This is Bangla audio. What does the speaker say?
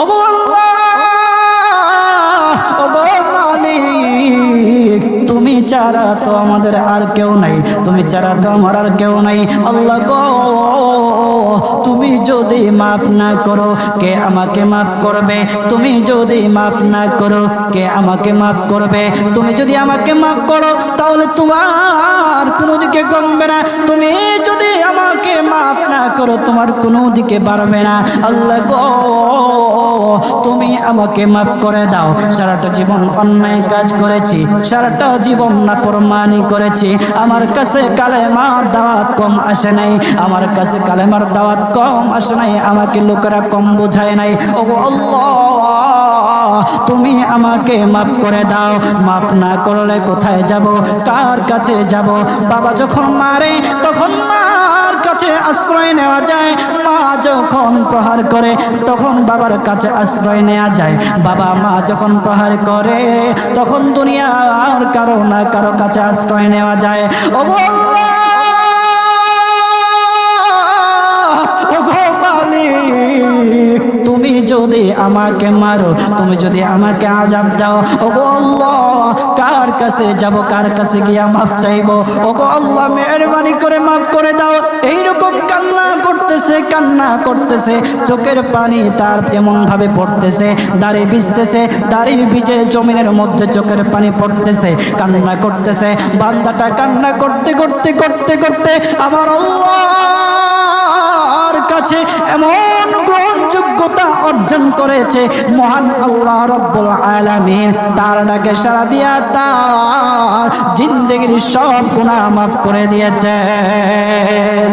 ওগো আল্লাহ, ওগো মালিক, তুমি ছাড়া তো আমাদের আর কেউ নাই, তুমি ছাড়া তো আমার আর কেউ নাই। আল্লাহ গো, তুমি যদি মাফ না করো কে আমাকে মাফ করবে? তুমি যদি মাফ না করো কে আমাকে মাফ করবে? তুমি যদি আমাকে মাফ করো তাহলে তোমার কোনো দিকে কমবে না, তুমি যদি আমাকে মাফ না করো তোমার কোনো দিকে বাড়বে না। আল্লাহ গো, তুমি আমাকে মাফ করে দাও। সারাটা জীবন অন্যায় কাজ করেছি, সারাটা জীবন নাফরমানি করেছি, আমার কাছে কালেমার দাওয়াত কম আসে নাই, আমার কাছে কালেমার দাওয়াত কম আসে নাই, আমাকে লোকেরা কম বোঝায় নাই। ওগো আল্লাহ, তুমি আমাকে মাফ করে দাও। মাফ না করলে কোথায় যাব, কার কাছে যাব? বাবা যখন মারে তখন মার কাছে আশ্রয় নেওয়া যায়, মা যখন প্রহার করে তখন বাবার কাছে আশ্রয় নেওয়া যায়, বাবা মা যখন প্রহার করে তখন দুনিয়ার কারো না কারো কাছে আশ্রয় নেওয়া যায়। ওগো আল্লাহ, ওগো মালিক, তুমি যদি আমাকে মারো, তুমি যদি আমাকে আযাব দাও, ওগো আল্লাহ, কার কাছে যাব, কার কাছে গিয়া মাফ চাইবো? ওগো আল্লাহ, মেহেরবানি করে মাফ করে দাও। এইরকম কান্না করতেছে, কান্না করতেছে, চোখের পানি তার এমন ভাবে পড়তেছে, দাড়ি ভিজতেছে, দাড়ি ভিজে জমিনের মধ্যে চোখের পানি পড়তেছে, কান্না করতেছে। বান্দাটা কান্না করতে করতে করতে করতে আমার আল্লাহর কাছে এমন গ্রহণযোগ্যতা অর্জন করেছে, মহান আল্লাহ রব্বুল আলামিন তার ডাকে সাড়া দিয়া তার জিন্দেগির সব গুনাহ মাফ করে দিয়েছেন।